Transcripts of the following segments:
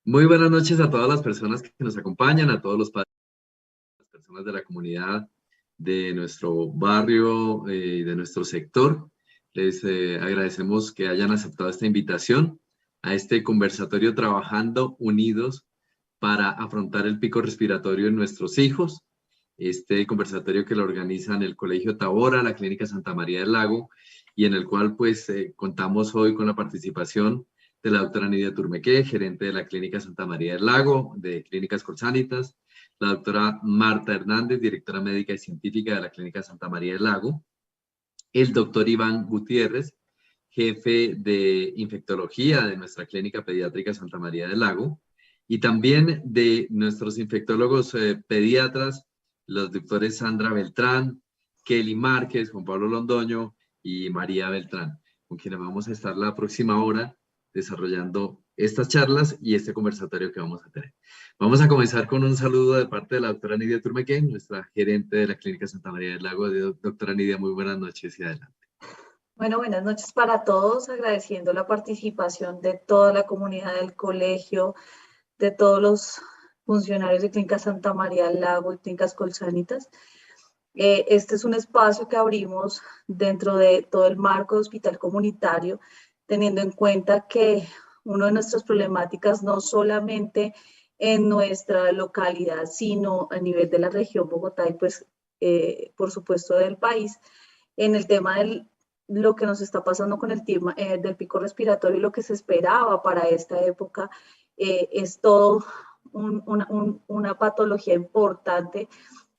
Muy buenas noches a todas las personas que nos acompañan, a todos los padres, las personas de la comunidad de nuestro barrio y de nuestro sector. Les agradecemos que hayan aceptado esta invitación a este conversatorio Trabajando Unidos para afrontar el pico respiratorio en nuestros hijos. Este conversatorio que lo organizan el Colegio Tabora, la Clínica Santa María del Lago, y en el cual pues contamos hoy con la participación de la doctora Nidia Turmequé, gerente de la Clínica Santa María del Lago, de Clínicas Colsanitas, la doctora Marta Hernández, directora médica y científica de la Clínica Santa María del Lago, el doctor Iván Gutiérrez, jefe de infectología de nuestra Clínica Pediátrica Santa María del Lago, y también de nuestros infectólogos pediatras, los doctores Sandra Beltrán, Kelly Márquez, Juan Pablo Londoño y María Beltrán, con quienes vamos a estar la próxima hora desarrollando estas charlas y este conversatorio que vamos a tener. Vamos a comenzar con un saludo de parte de la doctora Nidia Turmequé, nuestra gerente de la Clínica Santa María del Lago. Doctora Nidia, muy buenas noches y adelante. Bueno, buenas noches para todos, agradeciendo la participación de toda la comunidad del colegio, de todos los funcionarios de Clínica Santa María del Lago y Clínicas Colsanitas. Este es un espacio que abrimos dentro de todo el marco de hospital comunitario, teniendo en cuenta que una de nuestras problemáticas no solamente en nuestra localidad, sino a nivel de la región Bogotá y pues por supuesto del país, en el tema de lo que nos está pasando con el tema del pico respiratorio y lo que se esperaba para esta época, es todo una patología importante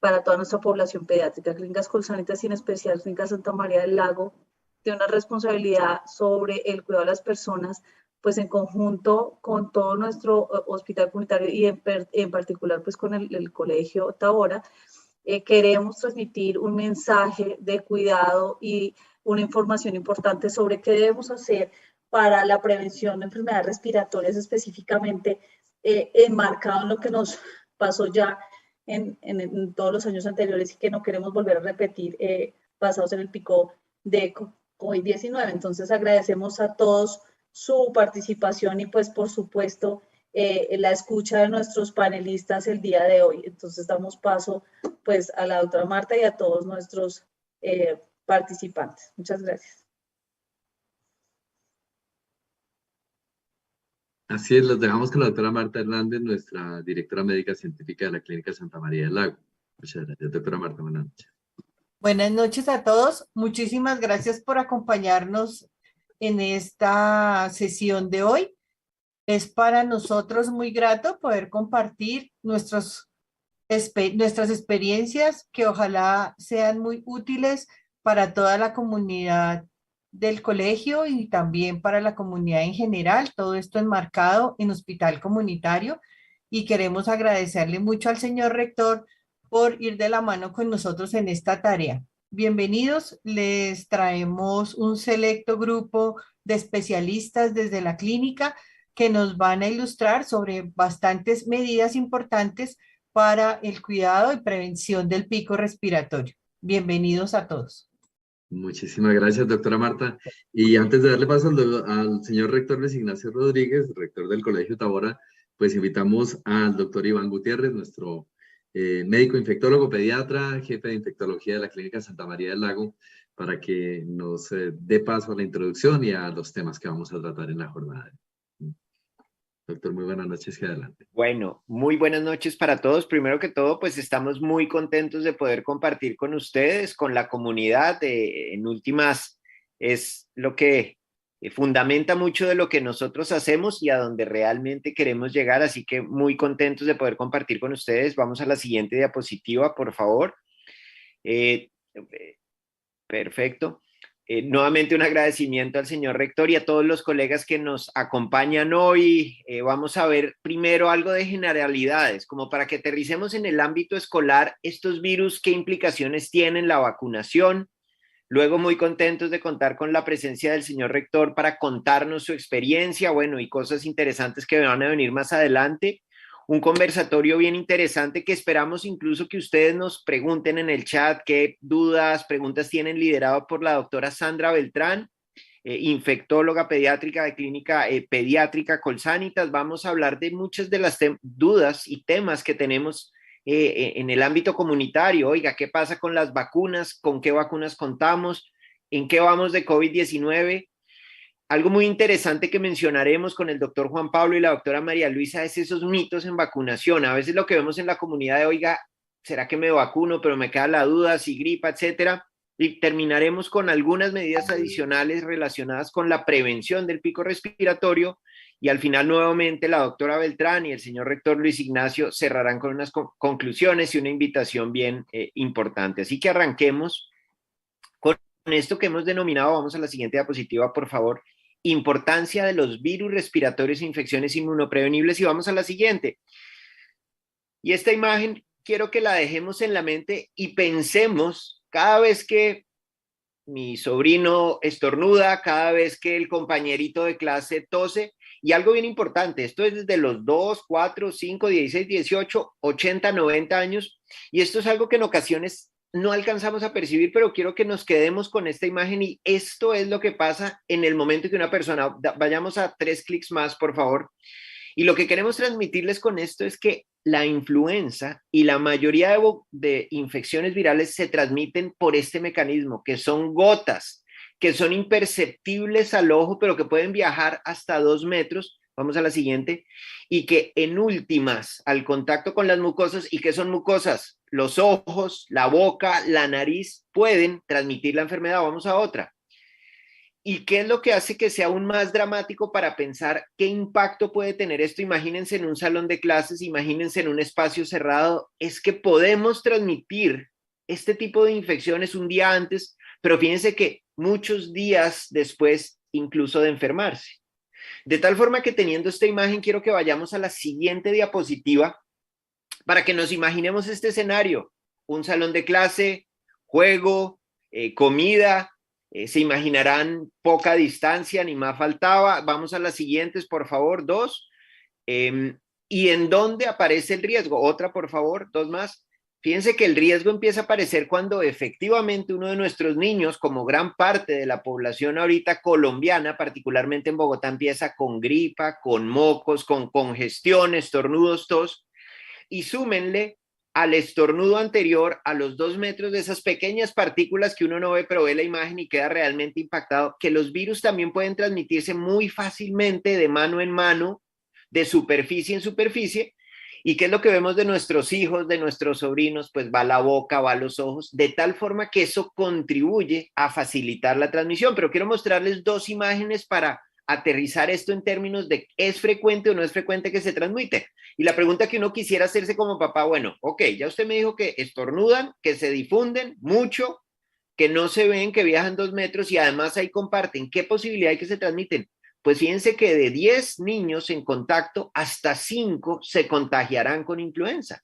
para toda nuestra población pediátrica. Clínicas Colsanitas y en especial Clínica Santa María del Lago tiene una responsabilidad sobre el cuidado de las personas, pues en conjunto con todo nuestro hospital comunitario y en particular pues con el Colegio Tabora. Queremos transmitir un mensaje de cuidado y una información importante sobre qué debemos hacer para la prevención de enfermedades respiratorias, específicamente enmarcado en lo que nos pasó ya en todos los años anteriores y que no queremos volver a repetir basados en el pico de COVID-19. Entonces agradecemos a todos su participación y pues por supuesto la escucha de nuestros panelistas el día de hoy. Entonces damos paso pues a la doctora Marta y a todos nuestros participantes. Muchas gracias. Así es, los dejamos con la doctora Marta Hernández, nuestra directora médica científica de la Clínica Santa María del Lago. Muchas gracias, doctora Marta. Buenas noches. Buenas noches a todos. Muchísimas gracias por acompañarnos en esta sesión de hoy. Es para nosotros muy grato poder compartir nuestras experiencias que ojalá sean muy útiles para toda la comunidad del colegio y también para la comunidad en general. Todo esto enmarcado en hospital comunitario y queremos agradecerle mucho al señor rector por ir de la mano con nosotros en esta tarea. Bienvenidos, les traemos un selecto grupo de especialistas desde la clínica que nos van a ilustrar sobre bastantes medidas importantes para el cuidado y prevención del pico respiratorio. Bienvenidos a todos. Muchísimas gracias, doctora Marta. Y antes de darle paso al señor rector Luis Ignacio Rodríguez, rector del Colegio Tabora, pues invitamos al doctor Iván Gutiérrez, nuestro médico infectólogo pediatra, jefe de infectología de la Clínica Santa María del Lago, para que nos dé paso a la introducción y a los temas que vamos a tratar en la jornada. Doctor, muy buenas noches y adelante. Bueno, muy buenas noches para todos. Primero que todo, pues estamos muy contentos de poder compartir con ustedes, con la comunidad. En últimas, es lo que fundamenta mucho de lo que nosotros hacemos y a donde realmente queremos llegar. Así que muy contentos de poder compartir con ustedes. Vamos a la siguiente diapositiva, por favor. Perfecto. Nuevamente un agradecimiento al señor rector y a todos los colegas que nos acompañan hoy. Vamos a ver primero algo de generalidades, como para que aterricemos en el ámbito escolar estos virus, qué implicaciones tienen la vacunación. Luego muy contentos de contar con la presencia del señor rector para contarnos su experiencia, bueno, y cosas interesantes que van a venir más adelante. Un conversatorio bien interesante que esperamos incluso que ustedes nos pregunten en el chat qué dudas, preguntas tienen, liderado por la doctora Sandra Beltrán. infectóloga pediátrica de Clínica Pediátrica Colsanitas. Vamos a hablar de muchas de las dudas y temas que tenemos en el ámbito comunitario. Oiga, ¿qué pasa con las vacunas? ¿Con qué vacunas contamos? ¿En qué vamos de COVID-19? Algo muy interesante que mencionaremos con el doctor Juan Pablo y la doctora María Luisa es esos mitos en vacunación. A veces lo que vemos en la comunidad de, oiga, ¿será que me vacuno? Pero me queda la duda, si gripa, etcétera. Y terminaremos con algunas medidas adicionales relacionadas con la prevención del pico respiratorio. Y al final, nuevamente, la doctora Beltrán y el señor rector Luis Ignacio cerrarán con unas conclusiones y una invitación bien importante. Así que arranquemos con esto que hemos denominado, vamos a la siguiente diapositiva, por favor, importancia de los virus respiratorios e infecciones inmunoprevenibles, y vamos a la siguiente. Y esta imagen quiero que la dejemos en la mente y pensemos cada vez que mi sobrino estornuda, cada vez que el compañerito de clase tose. Y algo bien importante, esto es desde los 2, 4, 5, 16, 18, 80, 90 años, y esto es algo que en ocasiones no alcanzamos a percibir, pero quiero que nos quedemos con esta imagen, y esto es lo que pasa en el momento que una persona, vayamos a 3 clics más, por favor, y lo que queremos transmitirles con esto es que la influenza y la mayoría de infecciones virales se transmiten por este mecanismo, que son gotas, que son imperceptibles al ojo, pero que pueden viajar hasta 2 metros. Vamos a la siguiente. Y que en últimas, al contacto con las mucosas, ¿y qué son mucosas? Los ojos, la boca, la nariz, pueden transmitir la enfermedad. Vamos a otra. ¿Y qué es lo que hace que sea aún más dramático para pensar qué impacto puede tener esto? Imagínense en un salón de clases, imagínense en un espacio cerrado. Es que podemos transmitir este tipo de infecciones un día antes, pero fíjense que muchos días después, incluso de enfermarse. De tal forma que, teniendo esta imagen, quiero que vayamos a la siguiente diapositiva para que nos imaginemos este escenario. Un salón de clase, juego, comida. Se imaginarán poca distancia, ni más faltaba. Vamos a las siguientes, por favor, 2. ¿Y en dónde aparece el riesgo? Otra, por favor, 2 más. Fíjense que el riesgo empieza a aparecer cuando efectivamente uno de nuestros niños, como gran parte de la población ahorita colombiana, particularmente en Bogotá, empieza con gripa, con mocos, con congestión, estornudos, tos, y súmenle al estornudo anterior, a los 2 metros, de esas pequeñas partículas que uno no ve, pero ve la imagen y queda realmente impactado, que los virus también pueden transmitirse muy fácilmente de mano en mano, de superficie en superficie. ¿Y qué es lo que vemos de nuestros hijos, de nuestros sobrinos? Pues va a la boca, va a los ojos, de tal forma que eso contribuye a facilitar la transmisión. Pero quiero mostrarles 2 imágenes para aterrizar esto en términos de ¿es frecuente o no es frecuente que se transmite? Y la pregunta que uno quisiera hacerse como papá, bueno, ok, ya usted me dijo que estornudan, que se difunden mucho, que no se ven, que viajan 2 metros y además ahí comparten. ¿Qué posibilidad hay que se transmiten? Pues fíjense que de 10 niños en contacto, hasta 5 se contagiarán con influenza.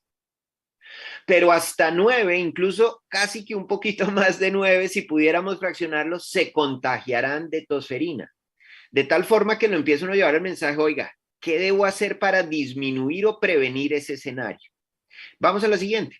Pero hasta 9, incluso casi que un poquito más de 9, si pudiéramos fraccionarlos, se contagiarán de tosferina. De tal forma que lo empieza uno a llevar el mensaje, oiga, ¿qué debo hacer para disminuir o prevenir ese escenario? Vamos a la siguiente.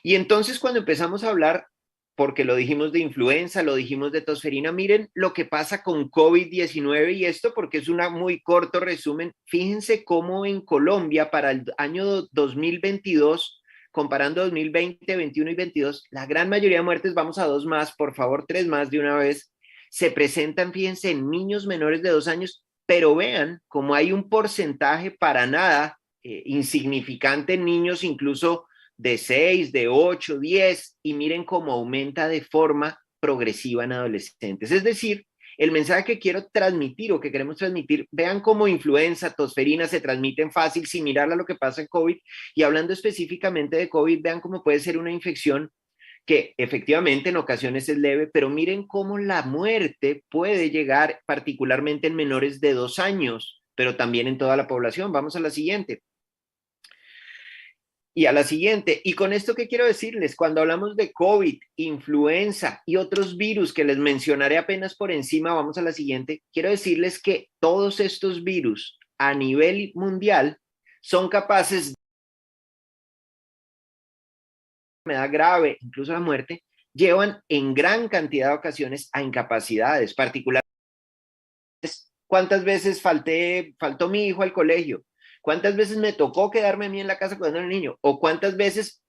Y entonces, cuando empezamos a hablar, porque lo dijimos de influenza, lo dijimos de tosferina, miren lo que pasa con COVID-19, y esto porque es un muy corto resumen. Fíjense cómo en Colombia para el año 2022, comparando 2020, 21 y 22, la gran mayoría de muertes, vamos a 2 más, por favor, 3 más de una vez, se presentan, fíjense, en niños menores de 2 años, pero vean cómo hay un porcentaje para nada insignificante en niños incluso de 6, de 8, 10, y miren cómo aumenta de forma progresiva en adolescentes. Es decir, el mensaje que quiero transmitir o que queremos transmitir, vean cómo influenza, tosferina se transmiten fácil, similar a lo que pasa en COVID, y hablando específicamente de COVID, vean cómo puede ser una infección que efectivamente en ocasiones es leve, pero miren cómo la muerte puede llegar particularmente en menores de 2 años, pero también en toda la población. Vamos a la siguiente. Y a la siguiente. Y con esto, ¿qué quiero decirles? Cuando hablamos de COVID, influenza y otros virus que les mencionaré apenas por encima, vamos a la siguiente, quiero decirles que todos estos virus a nivel mundial son capaces de enfermedad grave, incluso la muerte, llevan en gran cantidad de ocasiones a incapacidades, particularmente ¿Cuántas veces faltó mi hijo al colegio? ¿Cuántas veces me tocó quedarme a mí en la casa cuidando al niño? ¿O cuántas veces,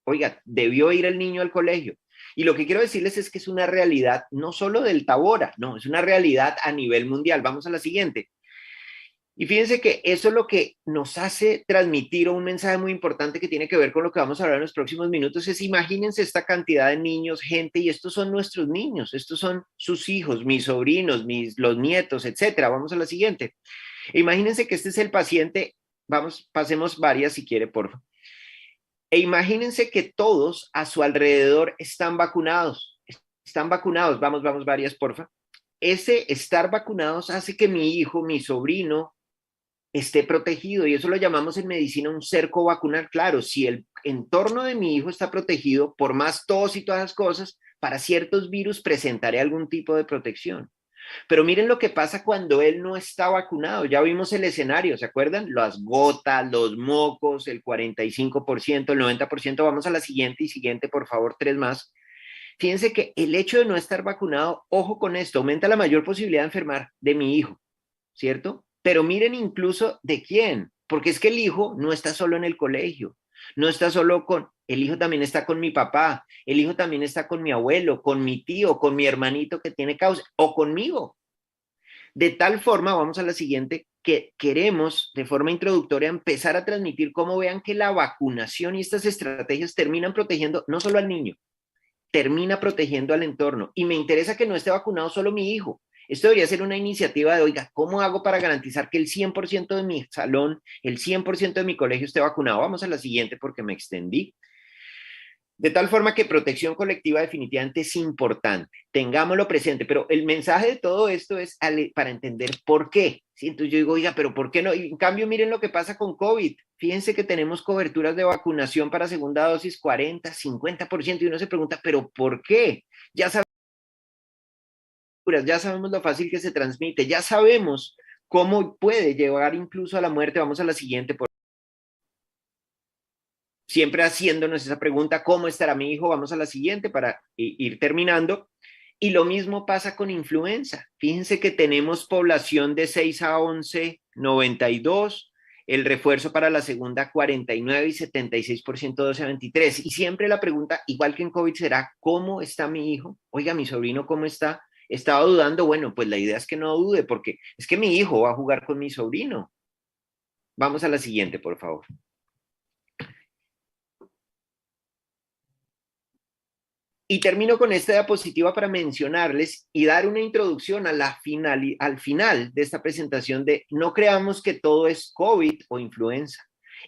oiga, debió ir el niño al colegio? Y lo que quiero decirles es que es una realidad no solo del Tabora, no, es una realidad a nivel mundial. Vamos a la siguiente. Y fíjense que eso es lo que nos hace transmitir un mensaje muy importante que tiene que ver con lo que vamos a hablar en los próximos minutos, es imagínense esta cantidad de niños, gente, y estos son nuestros niños, estos son sus hijos, mis sobrinos, los nietos, etcétera. Vamos a la siguiente. Imagínense que este es el paciente, vamos, pasemos varias si quiere, por favor. E imagínense que todos a su alrededor están vacunados, vamos, varias, porfa. Ese estar vacunados hace que mi hijo, mi sobrino, esté protegido, y eso lo llamamos en medicina un cerco vacunal. Claro, si el entorno de mi hijo está protegido, por más tos y todas las cosas, para ciertos virus presentaré algún tipo de protección. Pero miren lo que pasa cuando él no está vacunado. Ya vimos el escenario, ¿se acuerdan? Las gotas, los mocos, el 45%, el 90%. Vamos a la siguiente y siguiente, por favor, 3 más. Fíjense que el hecho de no estar vacunado, ojo con esto, aumenta la mayor posibilidad de enfermar de mi hijo, ¿cierto? Pero miren incluso de quién, porque es que el hijo no está solo en el colegio, no está solo el hijo también está con mi papá, el hijo también está con mi abuelo, con mi tío, con mi hermanito que tiene causa, o conmigo. De tal forma, vamos a la siguiente, que queremos de forma introductoria empezar a transmitir cómo vean que la vacunación y estas estrategias terminan protegiendo no solo al niño, termina protegiendo al entorno. Y me interesa que no esté vacunado solo mi hijo. Esto debería ser una iniciativa de, oiga, ¿cómo hago para garantizar que el 100% de mi salón, el 100% de mi colegio esté vacunado? Vamos a la siguiente porque me extendí. De tal forma que protección colectiva definitivamente es importante, tengámoslo presente, pero el mensaje de todo esto es para entender por qué. ¿Sí? Entonces yo digo, oiga, pero ¿por qué no? Y en cambio, miren lo que pasa con COVID. Fíjense que tenemos coberturas de vacunación para segunda dosis 40, 50%, y uno se pregunta, ¿pero por qué? Ya sabemos lo fácil que se transmite, ya sabemos cómo puede llevar incluso a la muerte. Vamos a la siguiente, por siempre haciéndonos esa pregunta, ¿cómo estará mi hijo? Vamos a la siguiente para ir terminando. Y lo mismo pasa con influenza. Fíjense que tenemos población de 6 a 11, 92, el refuerzo para la segunda 49 y 76% 12 a 23. Y siempre la pregunta, igual que en COVID, será, ¿cómo está mi hijo? Oiga, mi sobrino, ¿cómo está? Estaba dudando. Bueno, pues la idea es que no dude, porque es que mi hijo va a jugar con mi sobrino. Vamos a la siguiente, por favor. Y termino con esta diapositiva para mencionarles y dar una introducción al final de esta presentación de no creamos que todo es COVID o influenza.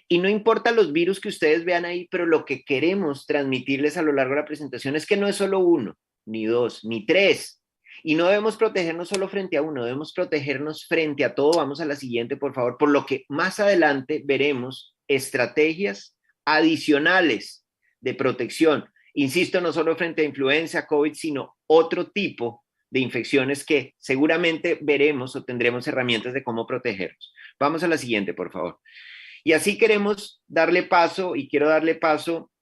Y no importa los virus que ustedes vean ahí, pero lo que queremos transmitirles a lo largo de la presentación es que no es solo uno, ni dos, ni tres. Y no debemos protegernos solo frente a uno, debemos protegernos frente a todo. Vamos a la siguiente, por favor, por lo que más adelante veremos estrategias adicionales de protección. Insisto, no solo frente a influenza, COVID, sino otro tipo de infecciones que seguramente veremos o tendremos herramientas de cómo protegernos. Vamos a la siguiente, por favor. Y así queremos darle paso, y quiero darle paso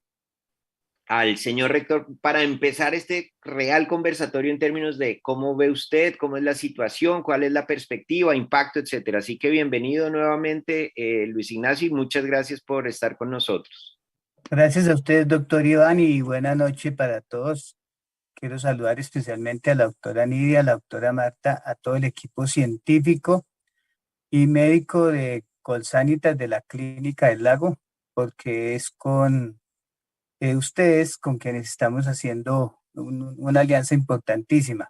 al señor rector para empezar este real conversatorio en términos de cómo ve usted, cómo es la situación, cuál es la perspectiva, impacto, etcétera. Así que bienvenido nuevamente, Luis Ignacio, y muchas gracias por estar con nosotros. Gracias a usted, doctor Iván, y buena noche para todos. Quiero saludar especialmente a la doctora Nidia, a la doctora Marta, a todo el equipo científico y médico de Colsanitas de la Clínica del Lago, porque es con ustedes con quienes estamos haciendo una alianza importantísima.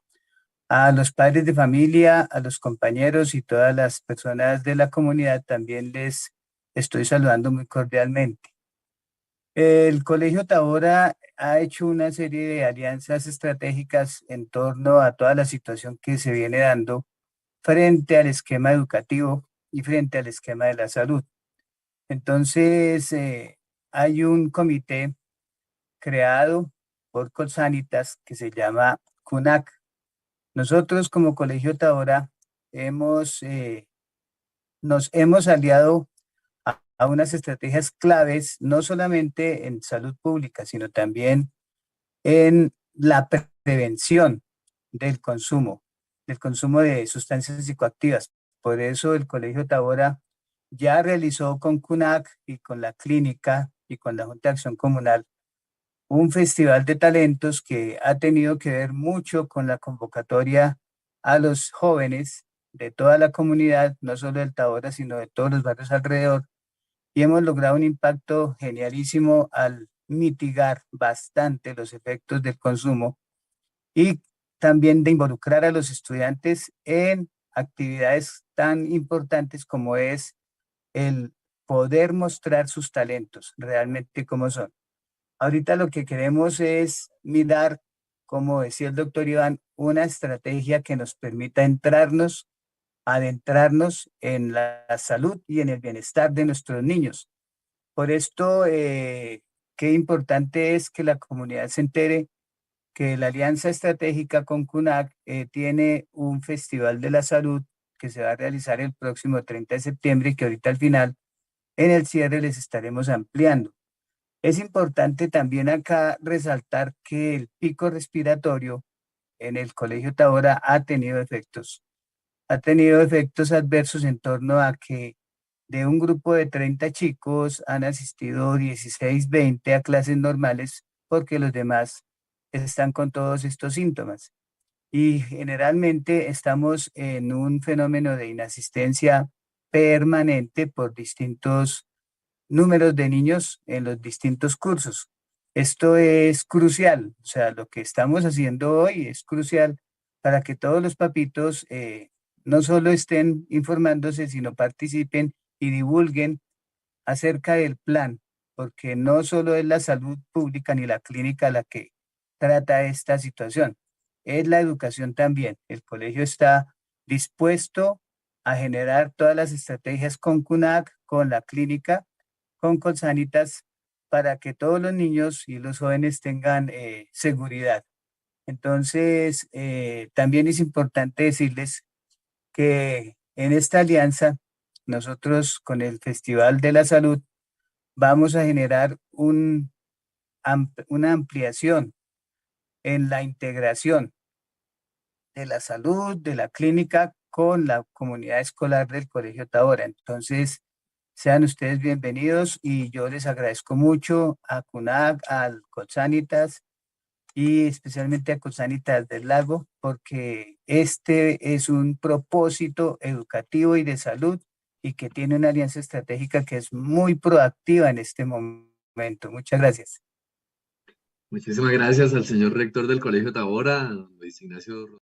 A los padres de familia, a los compañeros y todas las personas de la comunidad también les estoy saludando muy cordialmente. El Colegio Tabora ha hecho una serie de alianzas estratégicas en torno a toda la situación que se viene dando frente al esquema educativo y frente al esquema de la salud. Entonces, hay un comité creado por Colsanitas que se llama CUNAC. Nosotros como Colegio Tabora nos hemos aliado a unas estrategias claves, no solamente en salud pública, sino también en la prevención del consumo del consumo de sustancias psicoactivas. Por eso el Colegio Tabora ya realizó con CUNAC y con la clínica y con la Junta de Acción Comunal un festival de talentos que ha tenido que ver mucho con la convocatoria a los jóvenes de toda la comunidad, no solo del Tabora, sino de todos los barrios alrededor, y hemos logrado un impacto genialísimo al mitigar bastante los efectos del consumo y también de involucrar a los estudiantes en actividades tan importantes como es el poder mostrar sus talentos realmente como son. Ahorita lo que queremos es mirar, como decía el doctor Iván, una estrategia que nos permita adentrarnos en la salud y en el bienestar de nuestros niños. Por esto, qué importante es que la comunidad se entere que la Alianza Estratégica con CUNAC tiene un Festival de la Salud que se va a realizar el próximo 30 de septiembre y que ahorita al final, en el cierre, les estaremos ampliando. Es importante también acá resaltar que el pico respiratorio en el Colegio Tabora ha tenido efectos. Ha tenido efectos adversos en torno a que de un grupo de 30 chicos han asistido 16, 20 a clases normales porque los demás están con todos estos síntomas. Y generalmente estamos en un fenómeno de inasistencia permanente por distintos números de niños en los distintos cursos. Esto es crucial, o sea, lo que estamos haciendo hoy es crucial para que todos los papitos no solo estén informándose, sino participen y divulguen acerca del plan, porque no solo es la salud pública ni la clínica la que trata esta situación, es la educación también. El colegio está dispuesto a generar todas las estrategias con CUNAC, con la clínica, con Colsanitas, para que todos los niños y los jóvenes tengan seguridad. Entonces, también es importante decirles que en esta alianza, nosotros con el Festival de la Salud vamos a generar una ampliación en la integración de la salud, de la clínica con la comunidad escolar del Colegio Tabora. Entonces, sean ustedes bienvenidos y yo les agradezco mucho a CUNAC, al Colsanitas y especialmente a Colsanitas del Lago, porque este es un propósito educativo y de salud y que tiene una alianza estratégica que es muy proactiva en este momento. Muchas gracias. Muchísimas gracias al señor rector del Colegio Tabora, Luis Ignacio.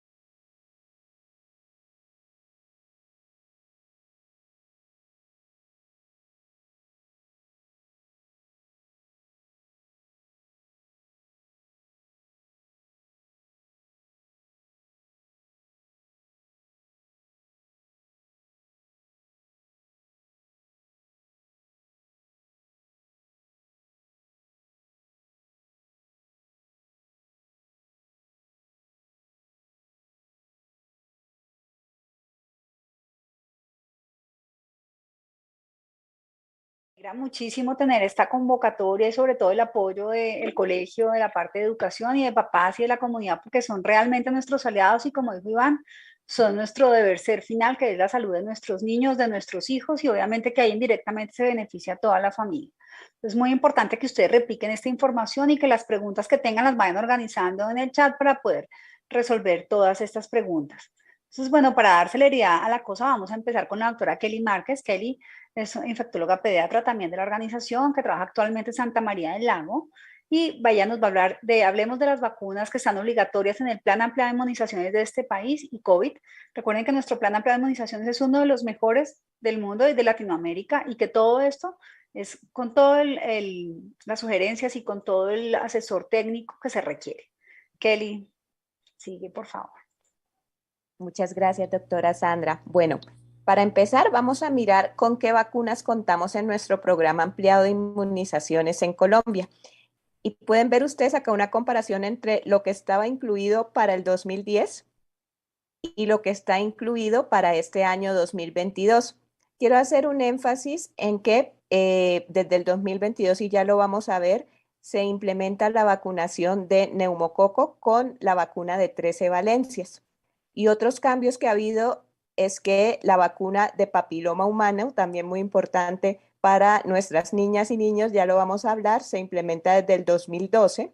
Alegra muchísimo tener esta convocatoria y sobre todo el apoyo del colegio, de la parte de educación y de papás y de la comunidad, porque son realmente nuestros aliados y como dijo Iván, son nuestro deber ser final, que es la salud de nuestros niños, de nuestros hijos y obviamente que ahí indirectamente se beneficia a toda la familia. Es muy importante que ustedes repliquen esta información y que las preguntas que tengan las vayan organizando en el chat para poder resolver todas estas preguntas. Entonces, bueno, para dar celeridad a la cosa, vamos a empezar con la doctora Kelly Márquez. Kelly es infectóloga pediatra también de la organización, que trabaja actualmente en Santa María del Lago. Y vaya, nos va a hablar hablemos de las vacunas que están obligatorias en el Plan Ampliado de Inmunizaciones de este país y COVID. Recuerden que nuestro Plan Ampliado de Inmunizaciones es uno de los mejores del mundo y de Latinoamérica y que todo esto es con todas las sugerencias y con todo el asesor técnico que se requiere. Kelly, sigue, por favor. Muchas gracias, doctora Sandra. Bueno, para empezar, vamos a mirar con qué vacunas contamos en nuestro programa ampliado de inmunizaciones en Colombia. Y pueden ver ustedes acá una comparación entre lo que estaba incluido para el 2010 y lo que está incluido para este año 2022. Quiero hacer un énfasis en que desde el 2022, y ya lo vamos a ver, se implementa la vacunación de neumococo con la vacuna de 13 valencias. Y otros cambios que ha habido es que la vacuna de papiloma humano, también muy importante para nuestras niñas y niños, ya lo vamos a hablar, se implementa desde el 2012.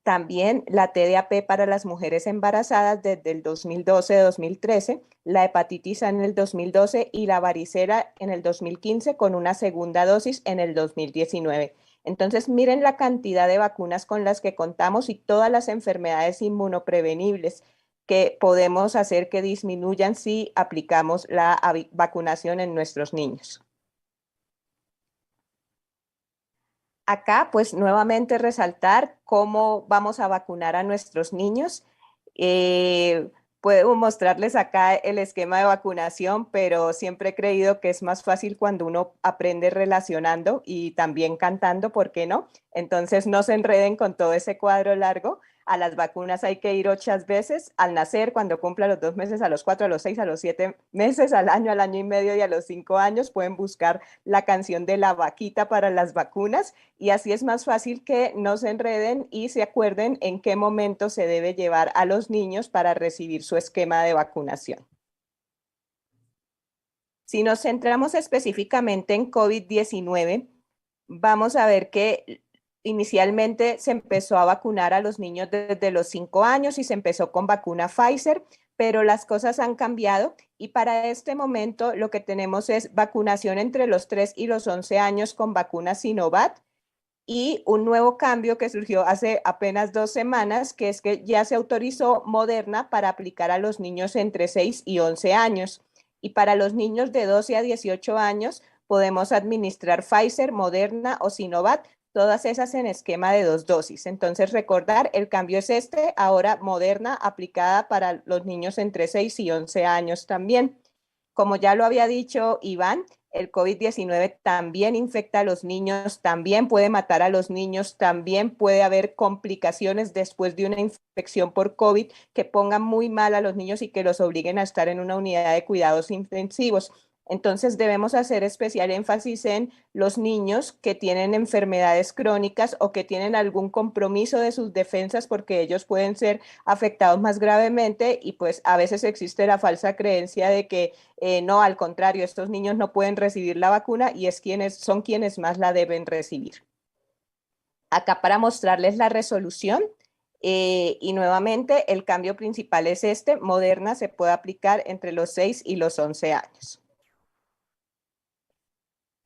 También la TDAP para las mujeres embarazadas desde el 2012-2013, la hepatitis A en el 2012 y la varicela en el 2015 con una segunda dosis en el 2019. Entonces, miren la cantidad de vacunas con las que contamos y todas las enfermedades inmunoprevenibles que podemos hacer que disminuyan si aplicamos la vacunación en nuestros niños. Acá, pues nuevamente resaltar cómo vamos a vacunar a nuestros niños. Puedo mostrarles acá el esquema de vacunación, pero siempre he creído que es más fácil cuando uno aprende relacionando y también cantando, ¿por qué no? Entonces no se enreden con todo ese cuadro largo. A las vacunas hay que ir 8 veces, al nacer, cuando cumpla los 2 meses, a los 4, a los 6, a los 7 meses, al año y medio y a los 5 años. Pueden buscar la canción de la vaquita para las vacunas y así es más fácil que no se enreden y se acuerden en qué momento se debe llevar a los niños para recibir su esquema de vacunación. Si nos centramos específicamente en COVID-19, vamos a ver que inicialmente se empezó a vacunar a los niños desde los 5 años y se empezó con vacuna Pfizer, pero las cosas han cambiado y para este momento lo que tenemos es vacunación entre los 3 y los 11 años con vacuna Sinovac y un nuevo cambio que surgió hace apenas 2 semanas, que es que ya se autorizó Moderna para aplicar a los niños entre 6 y 11 años. Y para los niños de 12 a 18 años podemos administrar Pfizer, Moderna o Sinovac, todas esas en esquema de 2 dosis. Entonces recordar, el cambio es este, ahora Moderna aplicada para los niños entre 6 y 11 años también. Como ya lo había dicho Iván, el COVID-19 también infecta a los niños, también puede matar a los niños, también puede haber complicaciones después de una infección por COVID que pongan muy mal a los niños y que los obliguen a estar en una unidad de cuidados intensivos. Entonces debemos hacer especial énfasis en los niños que tienen enfermedades crónicas o que tienen algún compromiso de sus defensas porque ellos pueden ser afectados más gravemente y pues a veces existe la falsa creencia de que no, al contrario, estos niños no pueden recibir la vacuna y son quienes más la deben recibir. Acá para mostrarles la resolución. Y nuevamente el cambio principal es este, Moderna se puede aplicar entre los 6 y los 11 años.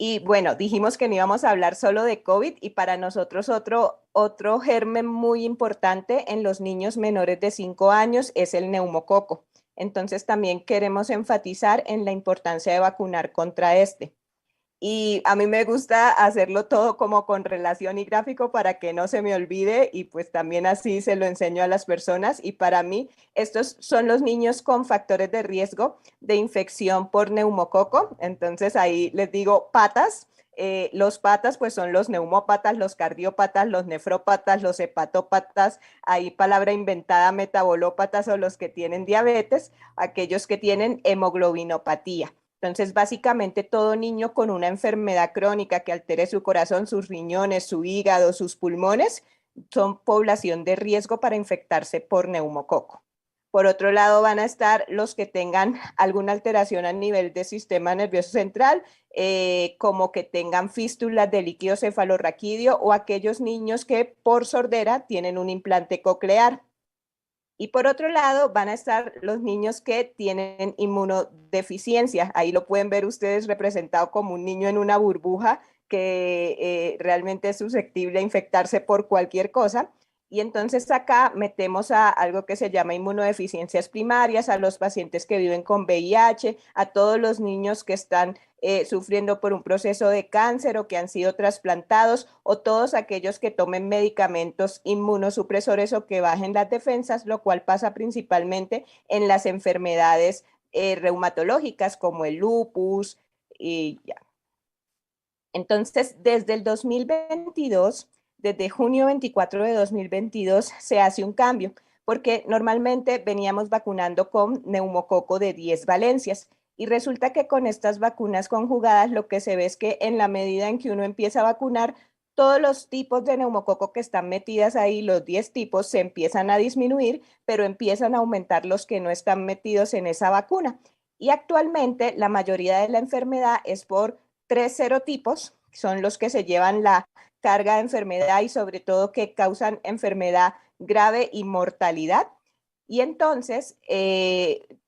Y bueno, dijimos que no íbamos a hablar solo de COVID y para nosotros otro germen muy importante en los niños menores de 5 años es el neumococo. Entonces también queremos enfatizar en la importancia de vacunar contra este. Y a mí me gusta hacerlo todo como con relación y gráfico para que no se me olvide y pues también así se lo enseño a las personas. Y para mí estos son los niños con factores de riesgo de infección por neumococo. Entonces ahí les digo patas. Los patas pues son los neumópatas, los cardiópatas, los nefrópatas, los hepatópatas, ahí palabra inventada, metabolópatas o los que tienen diabetes, aquellos que tienen hemoglobinopatía. Entonces, básicamente todo niño con una enfermedad crónica que altere su corazón, sus riñones, su hígado, sus pulmones, son población de riesgo para infectarse por neumococo. Por otro lado, van a estar los que tengan alguna alteración a nivel del sistema nervioso central, como que tengan fístulas de líquido cefalorraquídeo o aquellos niños que por sordera tienen un implante coclear. Y por otro lado, van a estar los niños que tienen inmunodeficiencia. Ahí lo pueden ver ustedes representado como un niño en una burbuja que realmente es susceptible a infectarse por cualquier cosa. Y entonces acá metemos a algo que se llama inmunodeficiencias primarias, a los pacientes que viven con VIH, a todos los niños que están sufriendo por un proceso de cáncer o que han sido trasplantados, o todos aquellos que tomen medicamentos inmunosupresores o que bajen las defensas, lo cual pasa principalmente en las enfermedades reumatológicas como el lupus y ya. Entonces, desde el 2022, desde junio 24 de 2022, se hace un cambio, porque normalmente veníamos vacunando con neumococo de 10 valencias. Y resulta que con estas vacunas conjugadas lo que se ve es que en la medida en que uno empieza a vacunar, todos los tipos de neumococo que están metidas ahí, los 10 tipos, se empiezan a disminuir, pero empiezan a aumentar los que no están metidos en esa vacuna. Y actualmente la mayoría de la enfermedad es por 3 serotipos, son los que se llevan la carga de enfermedad y sobre todo que causan enfermedad grave y mortalidad. Y entonces,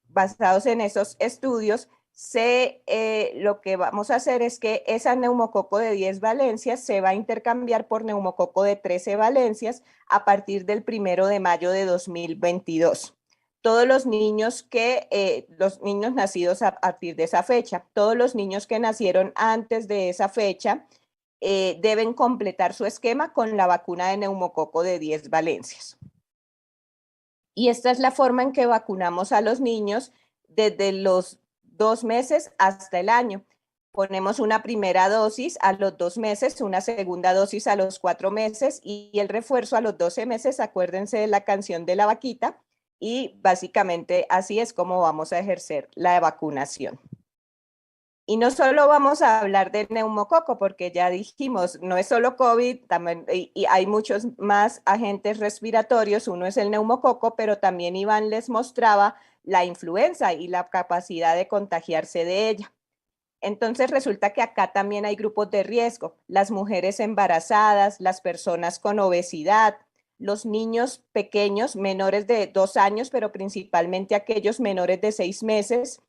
basados en esos estudios, lo que vamos a hacer es que esa neumococo de 10 valencias se va a intercambiar por neumococo de 13 valencias a partir del 1 de mayo de 2022. Todos los niños los niños nacidos a partir de esa fecha, todos los niños que nacieron antes de esa fecha deben completar su esquema con la vacuna de neumococo de 10 valencias. Y esta es la forma en que vacunamos a los niños desde los 2 meses hasta el año. Ponemos una primera dosis a los 2 meses, una segunda dosis a los 4 meses y el refuerzo a los 12 meses. Acuérdense de la canción de la vaquita. Y básicamente así es como vamos a ejercer la vacunación. Y no solo vamos a hablar de neumococo, porque ya dijimos, no es solo COVID, también, y hay muchos más agentes respiratorios. Uno es el neumococo, pero también Iván les mostraba la influenza y la capacidad de contagiarse de ella. Entonces resulta que acá también hay grupos de riesgo, las mujeres embarazadas, las personas con obesidad, los niños pequeños, menores de 2 años, pero principalmente aquellos menores de 6 meses,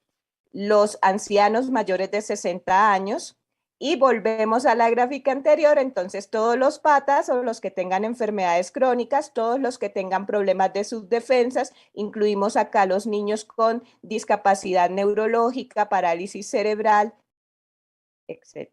los ancianos mayores de 60 años, y volvemos a la gráfica anterior, entonces todos los patas o los que tengan enfermedades crónicas, todos los que tengan problemas de sus defensas, incluimos acá los niños con discapacidad neurológica, parálisis cerebral, etc.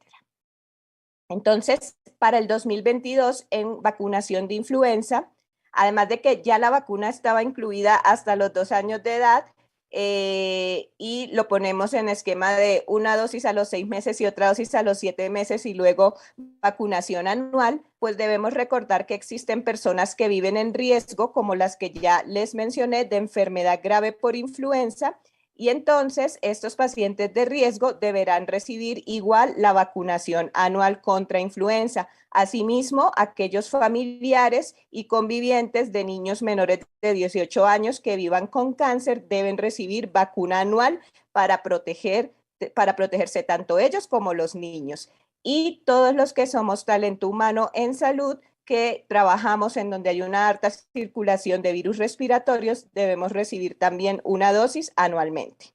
Entonces, para el 2022 en vacunación de influenza, además de que ya la vacuna estaba incluida hasta los 2 años de edad, y lo ponemos en esquema de una dosis a los 6 meses y otra dosis a los 7 meses y luego vacunación anual, pues debemos recordar que existen personas que viven en riesgo, como las que ya les mencioné, de enfermedad grave por influenza, y entonces estos pacientes de riesgo deberán recibir igual la vacunación anual contra influenza. Asimismo, aquellos familiares y convivientes de niños menores de 18 años que vivan con cáncer deben recibir vacuna anual para protegerse tanto ellos como los niños. Y todos los que somos talento humano en salud, que trabajamos en donde hay una alta circulación de virus respiratorios, debemos recibir también una dosis anualmente.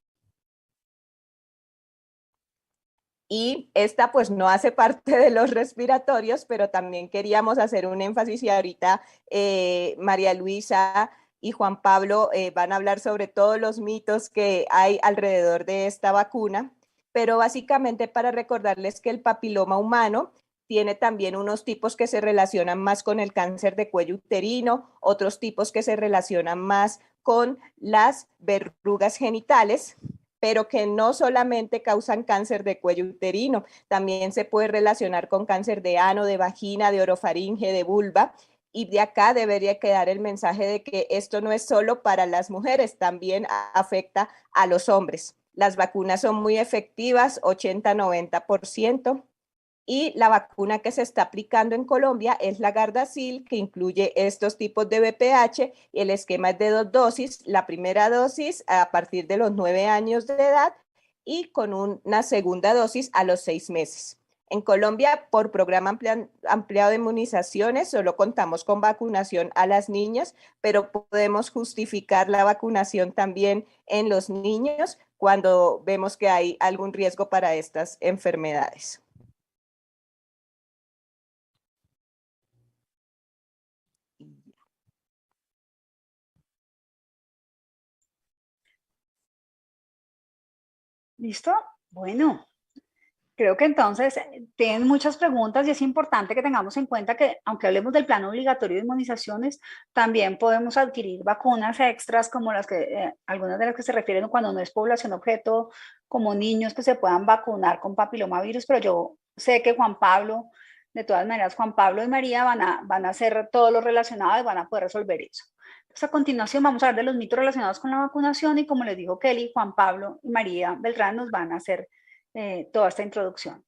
Y esta pues no hace parte de los respiratorios, pero también queríamos hacer un énfasis y ahorita María Luisa y Juan Pablo van a hablar sobre todos los mitos que hay alrededor de esta vacuna, pero básicamente para recordarles que el papiloma humano tiene también unos tipos que se relacionan más con el cáncer de cuello uterino, otros tipos que se relacionan más con las verrugas genitales, pero que no solamente causan cáncer de cuello uterino, también se puede relacionar con cáncer de ano, de vagina, de orofaringe, de vulva, y de acá debería quedar el mensaje de que esto no es solo para las mujeres, también afecta a los hombres. Las vacunas son muy efectivas, 80-90%. Y la vacuna que se está aplicando en Colombia es la Gardasil, que incluye estos tipos de VPH. El esquema es de 2 dosis. La primera dosis a partir de los 9 años de edad y con una segunda dosis a los 6 meses. En Colombia, por programa ampliado de inmunizaciones, solo contamos con vacunación a las niñas, pero podemos justificar la vacunación también en los niños cuando vemos que hay algún riesgo para estas enfermedades. ¿Listo? Bueno, creo que entonces tienen muchas preguntas y es importante que tengamos en cuenta que aunque hablemos del plan obligatorio de inmunizaciones, también podemos adquirir vacunas extras como las que, algunas de las que se refieren cuando no es población objeto, como niños que se puedan vacunar con papilomavirus, pero yo sé que Juan Pablo, de todas maneras, Juan Pablo y María van a hacer todo lo relacionado y van a poder resolver eso. Entonces, a continuación vamos a hablar de los mitos relacionados con la vacunación y como les dijo Kelly, Juan Pablo y María Beltrán nos van a hacer toda esta introducción.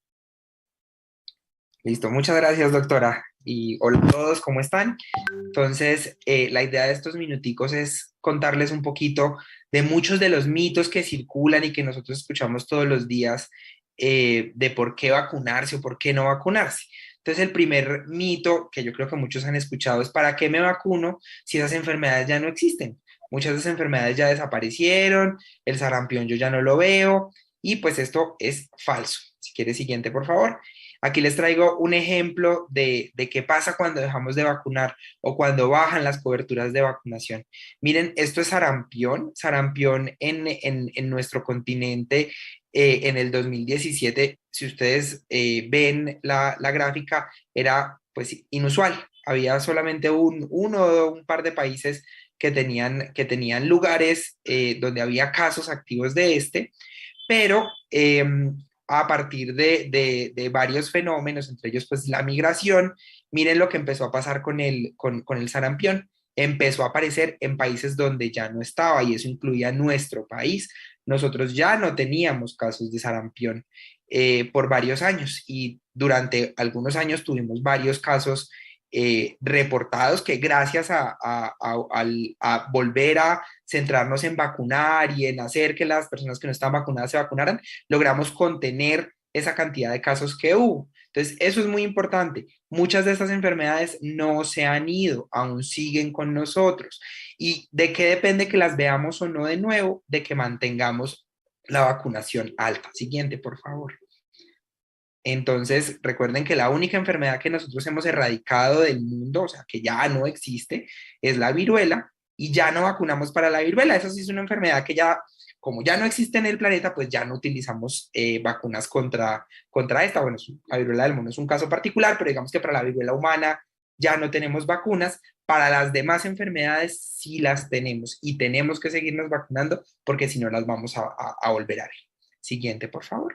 Listo, muchas gracias, doctora. Y hola a todos, ¿cómo están? Entonces, la idea de estos minuticos es contarles un poquito de muchos de los mitos que circulan y que nosotros escuchamos todos los días de por qué vacunarse o por qué no vacunarse. Entonces, el primer mito que yo creo que muchos han escuchado es ¿para qué me vacuno si esas enfermedades ya no existen? Muchas de esas enfermedades ya desaparecieron, el sarampión yo ya no lo veo y pues esto es falso. Si quieres, siguiente, por favor. Aquí les traigo un ejemplo de qué pasa cuando dejamos de vacunar o cuando bajan las coberturas de vacunación. Miren, esto es sarampión. Sarampión en nuestro continente en el 2017, si ustedes ven la gráfica, era pues inusual. Había solamente uno o un par de países que tenían lugares donde había casos activos de este, pero a partir de varios fenómenos, entre ellos pues la migración, miren lo que empezó a pasar con el sarampión. Empezó a aparecer en países donde ya no estaba y eso incluía nuestro país. Nosotros ya no teníamos casos de sarampión por varios años y durante algunos años tuvimos varios casos reportados que gracias a volver a centrarnos en vacunar y en hacer que las personas que no están vacunadas se vacunaran, logramos contener esa cantidad de casos que hubo. Entonces, eso es muy importante. Muchas de estas enfermedades no se han ido, aún siguen con nosotros. ¿Y de qué depende que las veamos o no de nuevo? De que mantengamos la vacunación alta. Siguiente, por favor. Entonces, recuerden que la única enfermedad que nosotros hemos erradicado del mundo, o sea, que ya no existe, es la viruela y ya no vacunamos para la viruela. Esa sí es una enfermedad que ya, como ya no existe en el planeta, pues ya no utilizamos vacunas contra esta. Bueno, la viruela del mono es un caso particular, pero digamos que para la viruela humana ya no tenemos vacunas. Para las demás enfermedades sí las tenemos y tenemos que seguirnos vacunando porque si no las vamos a volver a ver. Siguiente, por favor.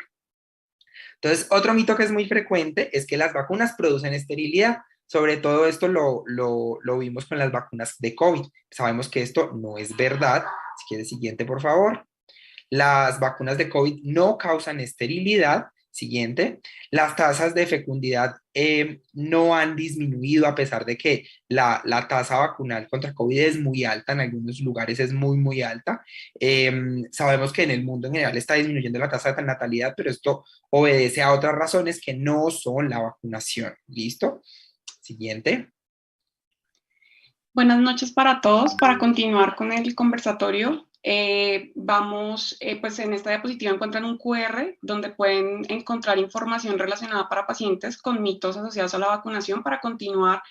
Entonces, otro mito que es muy frecuente es que las vacunas producen esterilidad. Sobre todo esto lo vimos con las vacunas de COVID. Sabemos que esto no es verdad. Si quieres, siguiente, por favor. Las vacunas de COVID no causan esterilidad. Siguiente. Las tasas de fecundidad no han disminuido a pesar de que la tasa vacunal contra COVID es muy alta, en algunos lugares es muy, muy alta. Sabemos que en el mundo en general está disminuyendo la tasa de natalidad, pero esto obedece a otras razones que no son la vacunación. ¿Listo? Siguiente. Buenas noches para todos. Para continuar con el conversatorio, pues en esta diapositiva encuentran un QR donde pueden encontrar información relacionada para pacientes con mitos asociados a la vacunación. Para continuar,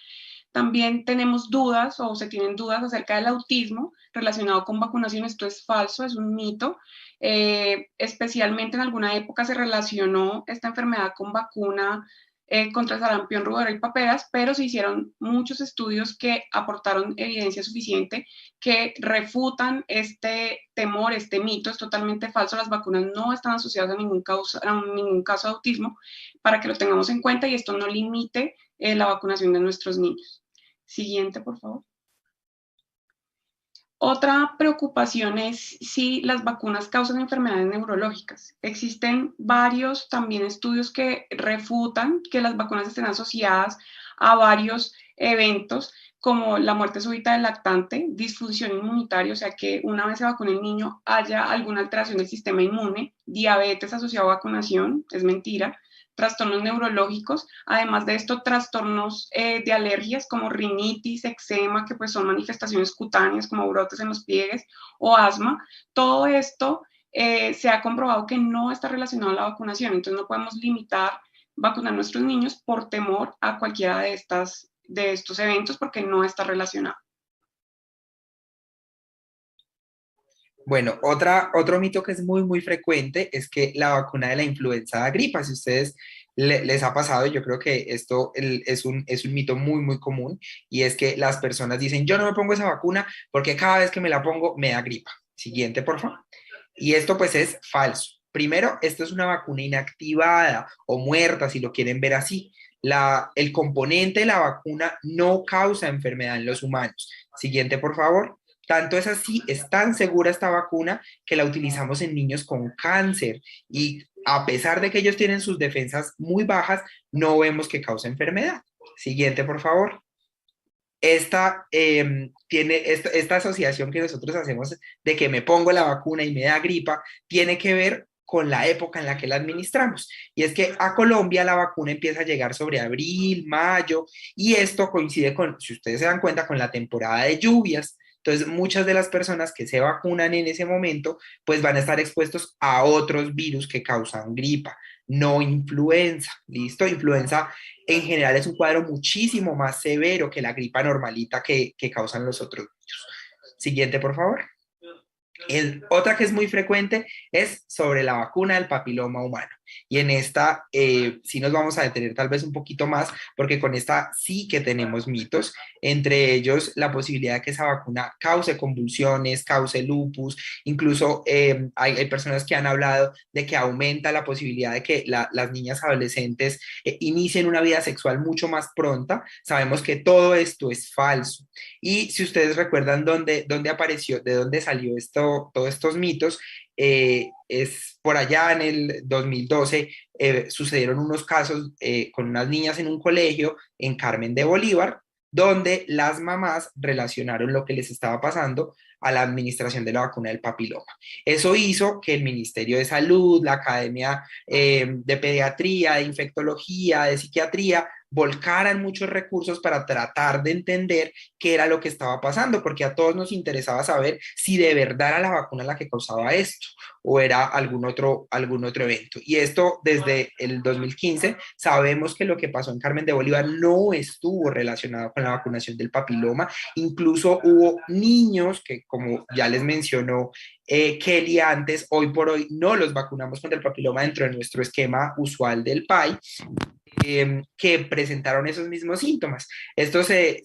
también tenemos dudas o se tienen dudas acerca del autismo relacionado con vacunación. Esto es falso, es un mito. Especialmente en alguna época se relacionó esta enfermedad con vacuna contra el sarampión, rubéola y paperas, pero se hicieron muchos estudios que aportaron evidencia suficiente que refutan este temor, este mito. Es totalmente falso. Las vacunas no están asociadas a ningún caso de autismo, para que lo tengamos en cuenta y esto no limite la vacunación de nuestros niños. Siguiente, por favor. Otra preocupación es si las vacunas causan enfermedades neurológicas. Existen varios también estudios que refutan que las vacunas estén asociadas a varios eventos como la muerte súbita del lactante, disfunción inmunitaria, o sea que una vez se vacune el niño haya alguna alteración del sistema inmune, diabetes asociado a vacunación, es mentira, trastornos neurológicos, además de esto, trastornos de alergias como rinitis, eczema, que pues son manifestaciones cutáneas como brotes en los pliegues, o asma. Todo esto se ha comprobado que no está relacionado a la vacunación, entonces no podemos limitar vacunar a nuestros niños por temor a cualquiera de estos eventos porque no está relacionado. Bueno, otro mito que es muy, muy frecuente es que la vacuna de la influenza da gripa. Si a ustedes les ha pasado, yo creo que esto es un mito muy, muy común, y es que las personas dicen, yo no me pongo esa vacuna porque cada vez que me la pongo me da gripa. Siguiente, por favor. Y esto pues es falso. Primero, esto es una vacuna inactivada o muerta, si lo quieren ver así. El componente de la vacuna no causa enfermedad en los humanos. Siguiente, por favor. Tanto es así, es tan segura esta vacuna que la utilizamos en niños con cáncer y a pesar de que ellos tienen sus defensas muy bajas, no vemos que causa enfermedad. Siguiente, por favor. Esta asociación que nosotros hacemos de que me pongo la vacuna y me da gripa, tiene que ver con la época en la que la administramos. Y es que a Colombia la vacuna empieza a llegar sobre abril, mayo, y esto coincide con, si ustedes se dan cuenta, con la temporada de lluvias. Entonces, muchas de las personas que se vacunan en ese momento, pues van a estar expuestos a otros virus que causan gripa, no influenza. ¿Listo? Influenza en general es un cuadro muchísimo más severo que la gripa normalita que causan los otros virus. Siguiente, por favor. Otra que es muy frecuente es sobre la vacuna del papiloma humano. Y en esta sí nos vamos a detener tal vez un poquito más, porque con esta sí que tenemos mitos, entre ellos la posibilidad de que esa vacuna cause convulsiones, cause lupus, incluso hay personas que han hablado de que aumenta la posibilidad de que las niñas adolescentes inicien una vida sexual mucho más pronta. Sabemos que todo esto es falso. Y si ustedes recuerdan dónde apareció, de dónde salió todos estos mitos, es por allá en el 2012, sucedieron unos casos con unas niñas en un colegio en Carmen de Bolívar, donde las mamás relacionaron lo que les estaba pasando a la administración de la vacuna del papiloma. Eso hizo que el Ministerio de Salud, la Academia de Pediatría, de Infectología, de Psiquiatría, volcaran muchos recursos para tratar de entender qué era lo que estaba pasando, porque a todos nos interesaba saber si de verdad era la vacuna la que causaba esto o era algún otro evento. Y esto desde el 2015 sabemos que lo que pasó en Carmen de Bolívar no estuvo relacionado con la vacunación del papiloma. Incluso hubo niños que, como ya les mencionó Kelly antes, hoy por hoy no los vacunamos contra el papiloma dentro de nuestro esquema usual del PAI, que presentaron esos mismos síntomas. Esto se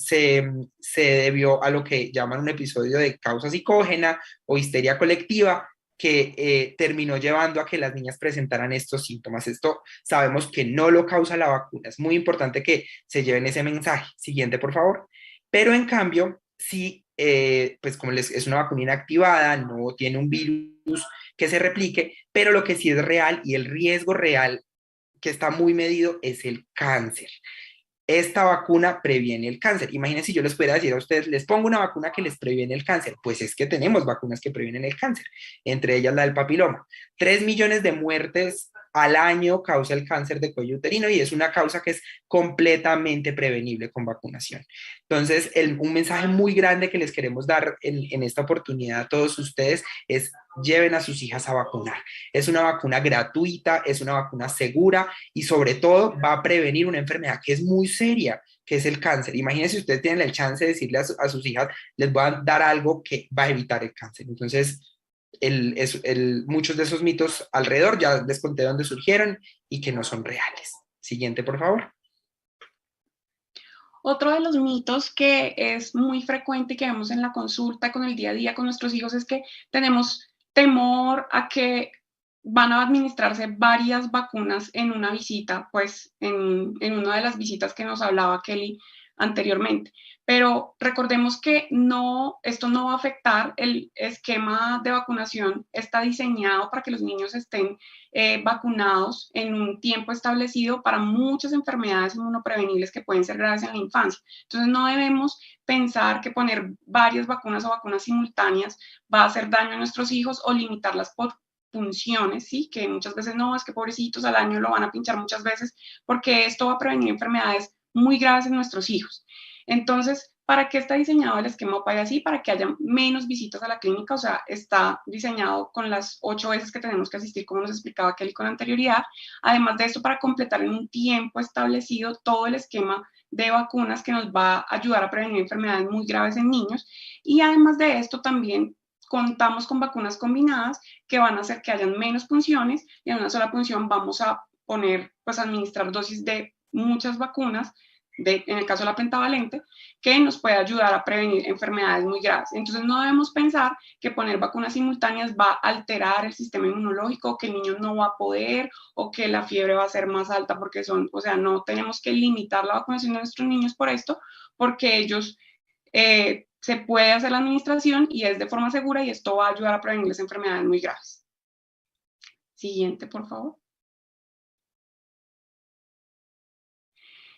debió a lo que llaman un episodio de causa psicógena o histeria colectiva, que terminó llevando a que las niñas presentaran estos síntomas. Esto sabemos que no lo causa la vacuna. Es muy importante que se lleven ese mensaje. Siguiente, por favor. Pero en cambio, sí, pues como es una vacuna inactivada, no tiene un virus que se replique, pero lo que sí es real y el riesgo real que está muy medido es el cáncer. Esta vacuna previene el cáncer. Imagínense si yo les pudiera decir a ustedes, les pongo una vacuna que les previene el cáncer. Pues es que tenemos vacunas que previenen el cáncer, entre ellas la del papiloma. 3 millones de muertes al año causa el cáncer de cuello uterino y es una causa que es completamente prevenible con vacunación. Entonces, un mensaje muy grande que les queremos dar en esta oportunidad a todos ustedes es: lleven a sus hijas a vacunar. Es una vacuna gratuita, es una vacuna segura y sobre todo va a prevenir una enfermedad que es muy seria, que es el cáncer. Imagínense si ustedes tienen el chance de decirle a sus hijas, les voy a dar algo que va a evitar el cáncer. Entonces, muchos de esos mitos alrededor ya les conté dónde surgieron y que no son reales. Siguiente, por favor. Otro de los mitos que es muy frecuente y que vemos en la consulta con el día a día con nuestros hijos es que tenemos temor a que van a administrarse varias vacunas en una visita, pues en una de las visitas que nos hablaba Kelly anteriormente. Pero recordemos que esto no va a afectar. El esquema de vacunación está diseñado para que los niños estén vacunados en un tiempo establecido para muchas enfermedades inmunoprevenibles que pueden ser graves en la infancia. Entonces no debemos pensar que poner varias vacunas o vacunas simultáneas va a hacer daño a nuestros hijos o limitarlas por funciones, ¿sí? Que muchas veces no, es que pobrecitos al año lo van a pinchar muchas veces, porque esto va a prevenir enfermedades muy graves en nuestros hijos. Entonces, ¿para qué está diseñado el esquema OPAI así? Para que haya menos visitas a la clínica, o sea, está diseñado con las 8 veces que tenemos que asistir, como nos explicaba Kelly con anterioridad. Además de esto, para completar en un tiempo establecido todo el esquema de vacunas que nos va a ayudar a prevenir enfermedades muy graves en niños. Y además de esto, también contamos con vacunas combinadas que van a hacer que hayan menos punciones y en una sola punción vamos a administrar dosis de muchas vacunas, en el caso de la pentavalente, que nos puede ayudar a prevenir enfermedades muy graves. Entonces no debemos pensar que poner vacunas simultáneas va a alterar el sistema inmunológico, que el niño no va a poder o que la fiebre va a ser más alta porque no tenemos que limitar la vacunación de nuestros niños por esto, porque ellos se puede hacer la administración y es de forma segura y esto va a ayudar a prevenir las enfermedades muy graves. Siguiente, por favor.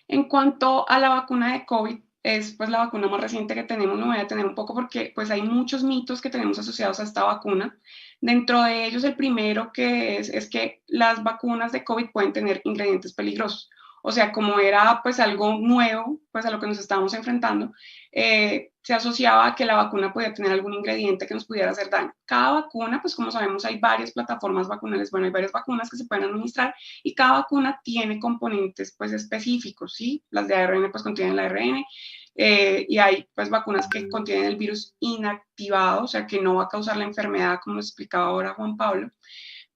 En cuanto a la vacuna de COVID, es pues la vacuna más reciente que tenemos, me voy a detener un poco porque pues hay muchos mitos que tenemos asociados a esta vacuna. Dentro de ellos, el primero que es que las vacunas de COVID pueden tener ingredientes peligrosos. O sea, como era pues algo nuevo, pues a lo que nos estábamos enfrentando, se asociaba a que la vacuna podía tener algún ingrediente que nos pudiera hacer daño. Cada vacuna, pues como sabemos, hay varias plataformas vacunales, bueno, hay varias vacunas que se pueden administrar y cada vacuna tiene componentes pues específicos, ¿sí? Las de ARN pues contienen el ARN, y hay pues vacunas que contienen el virus inactivado, o sea que no va a causar la enfermedad como nos explicaba ahora Juan Pablo.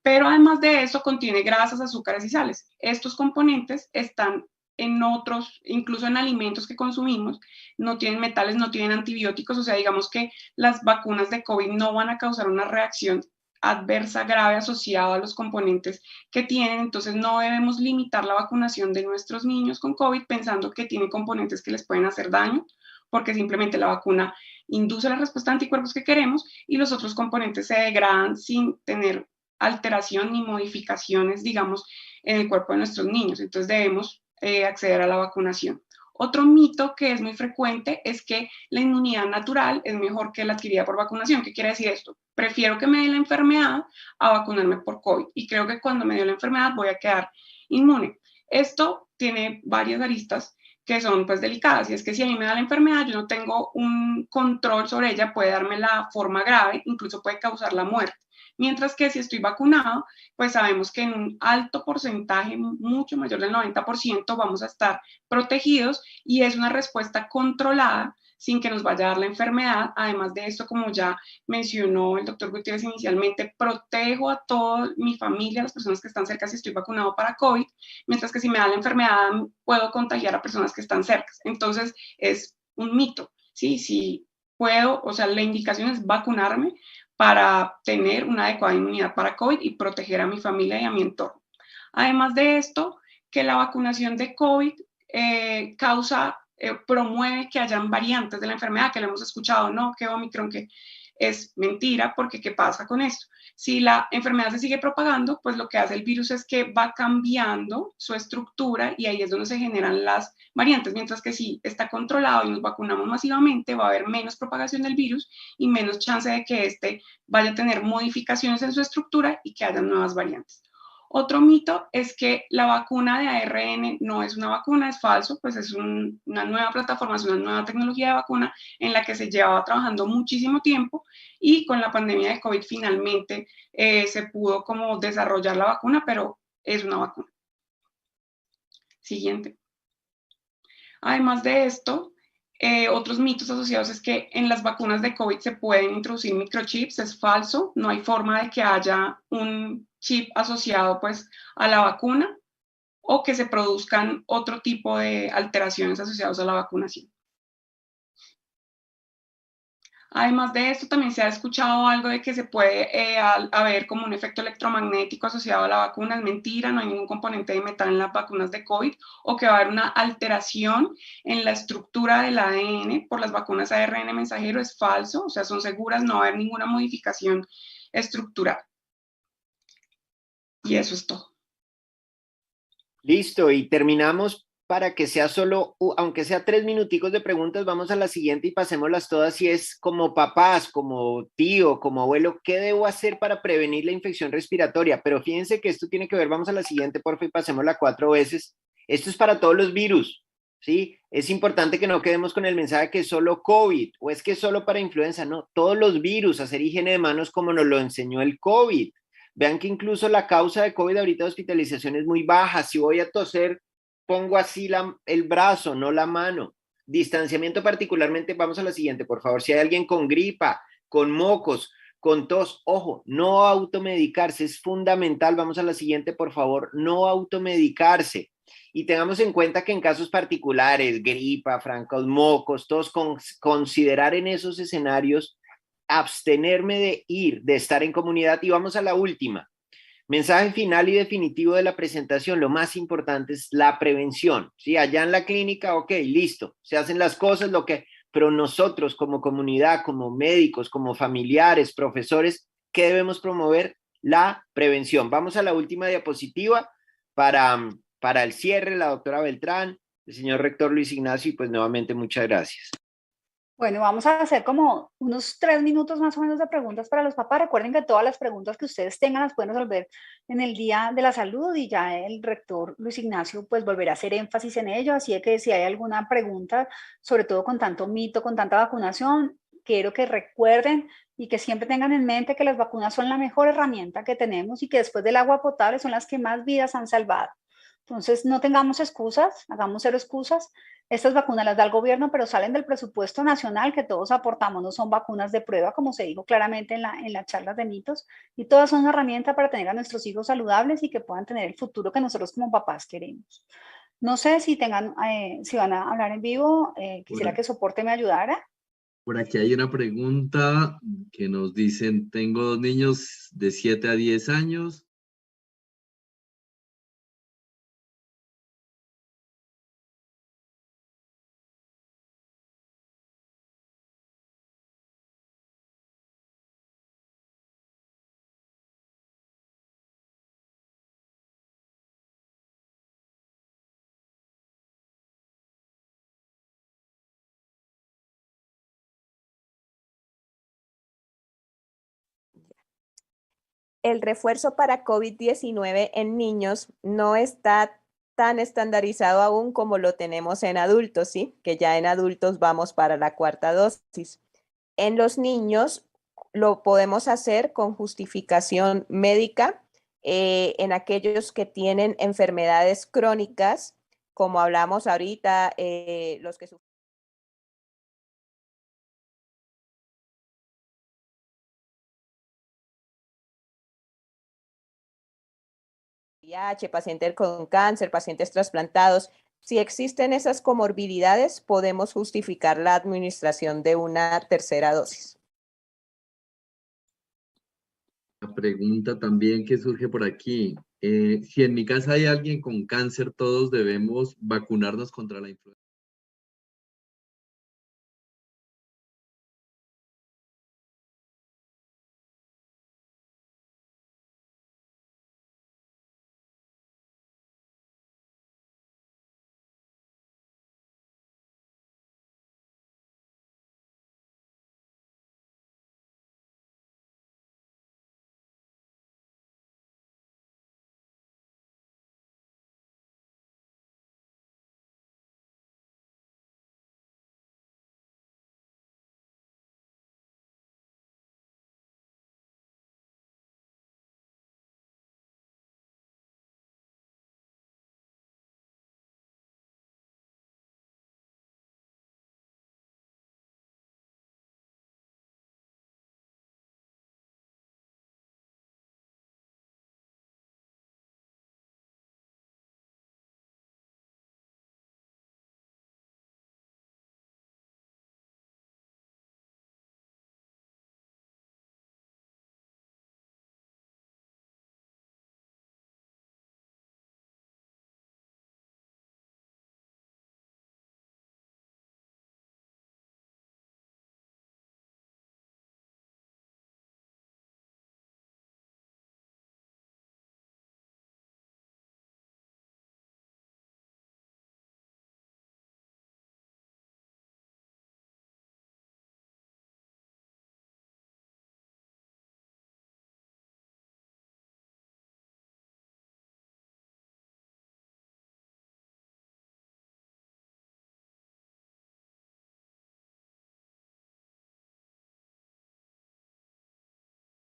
Pero además de eso contiene grasas, azúcares y sales. Estos componentes están en otros, incluso en alimentos que consumimos, no tienen metales, no tienen antibióticos, o sea, digamos que las vacunas de COVID no van a causar una reacción adversa grave asociada a los componentes que tienen, entonces no debemos limitar la vacunación de nuestros niños con COVID pensando que tienen componentes que les pueden hacer daño, porque simplemente la vacuna induce la respuesta de anticuerpos que queremos y los otros componentes se degradan sin tener alteración ni modificaciones, digamos, en el cuerpo de nuestros niños. Entonces debemos acceder a la vacunación. Otro mito que es muy frecuente es que la inmunidad natural es mejor que la adquirida por vacunación. ¿Qué quiere decir esto? Prefiero que me dé la enfermedad a vacunarme por COVID y creo que cuando me dio la enfermedad voy a quedar inmune. Esto tiene varias aristas que son pues delicadas, y es que si a mí me da la enfermedad, yo no tengo un control sobre ella, puede darme la forma grave, incluso puede causar la muerte. Mientras que si estoy vacunado, pues sabemos que en un alto porcentaje, mucho mayor del 90%, vamos a estar protegidos y es una respuesta controlada sin que nos vaya a dar la enfermedad. Además de esto, como ya mencionó el doctor Gutiérrez inicialmente, protejo a toda mi familia, a las personas que están cerca si estoy vacunado para COVID, mientras que si me da la enfermedad puedo contagiar a personas que están cerca. Entonces es un mito, ¿sí? Si puedo, o sea, la indicación es vacunarme para tener una adecuada inmunidad para COVID y proteger a mi familia y a mi entorno. Además de esto, que la vacunación de COVID promueve que hayan variantes de la enfermedad, que lo hemos escuchado, no, que Omicron, que es mentira, porque ¿qué pasa con esto? Si la enfermedad se sigue propagando, pues lo que hace el virus es que va cambiando su estructura y ahí es donde se generan las variantes, mientras que si está controlado y nos vacunamos masivamente, va a haber menos propagación del virus y menos chance de que este vaya a tener modificaciones en su estructura y que haya nuevas variantes. Otro mito es que la vacuna de ARN no es una vacuna, es falso, pues es una nueva plataforma, es una nueva tecnología de vacuna en la que se llevaba trabajando muchísimo tiempo y con la pandemia de COVID finalmente se pudo como desarrollar la vacuna, pero es una vacuna. Siguiente. Además de esto, otros mitos asociados es que en las vacunas de COVID se pueden introducir microchips, es falso, no hay forma de que haya un chip asociado pues a la vacuna o que se produzcan otro tipo de alteraciones asociadas a la vacunación. Además de esto, también se ha escuchado algo de que se puede haber como un efecto electromagnético asociado a la vacuna. Es mentira, no hay ningún componente de metal en las vacunas de COVID, o que va a haber una alteración en la estructura del ADN por las vacunas ARN mensajero. Es falso, o sea, son seguras, no va a haber ninguna modificación estructural. Y eso es todo. Listo, y terminamos. Para que sea solo, aunque sea 3 minuticos de preguntas, vamos a la siguiente y pasémoslas todas. Si es como papás, como tío, como abuelo, ¿qué debo hacer para prevenir la infección respiratoria? Pero fíjense que esto tiene que ver, vamos a la siguiente, porfa, y pasémosla 4 veces. Esto es para todos los virus, ¿sí? Es importante que no quedemos con el mensaje que es solo COVID, o es que es solo para influenza, no, todos los virus, hacer higiene de manos como nos lo enseñó el COVID. Vean que incluso la causa de COVID ahorita de hospitalización es muy baja. Si voy a toser, pongo así el brazo, no la mano. Distanciamiento particularmente, vamos a la siguiente, por favor. Si hay alguien con gripa, con mocos, con tos, ojo, no automedicarse, es fundamental. Vamos a la siguiente, por favor, no automedicarse. Y tengamos en cuenta que en casos particulares, gripa, francos, mocos, tos, considerar en esos escenarios abstenerme de estar en comunidad. Y vamos a la última. Mensaje final y definitivo de la presentación, lo más importante es la prevención, ¿sí? Allá en la clínica, ok, listo, se hacen las cosas, pero nosotros como comunidad, como médicos, como familiares, profesores, ¿qué debemos promover? La prevención. Vamos a la última diapositiva para el cierre, la doctora Beltrán. el señor rector Luis Ignacio, y pues nuevamente muchas gracias. Bueno, vamos a hacer como unos 3 minutos más o menos de preguntas para los papás. Recuerden que todas las preguntas que ustedes tengan las pueden resolver en el Día de la Salud y ya el rector Luis Ignacio pues volverá a hacer énfasis en ello. Así que si hay alguna pregunta, sobre todo con tanto mito, con tanta vacunación, quiero que recuerden y que siempre tengan en mente que las vacunas son la mejor herramienta que tenemos y que después del agua potable son las que más vidas han salvado. Entonces, no tengamos excusas, hagamos 0 excusas. Estas vacunas las da el gobierno, pero salen del presupuesto nacional que todos aportamos, no son vacunas de prueba, como se dijo claramente en la charla de mitos, y todas son una herramienta para tener a nuestros hijos saludables y que puedan tener el futuro que nosotros como papás queremos. No sé si si van a hablar en vivo, quisiera que soporte me ayudara. Por aquí hay una pregunta que nos dicen, tengo 2 niños de 7 a 10 años. El refuerzo para COVID-19 en niños no está tan estandarizado aún como lo tenemos en adultos, ¿sí? Que ya en adultos vamos para la 4ª dosis. En los niños lo podemos hacer con justificación médica en aquellos que tienen enfermedades crónicas, como hablamos ahorita, los que sufren VIH, pacientes con cáncer, pacientes trasplantados. Si existen esas comorbilidades, podemos justificar la administración de una 3ª dosis. La pregunta también que surge por aquí, si en mi casa hay alguien con cáncer, ¿todos debemos vacunarnos contra la influenza?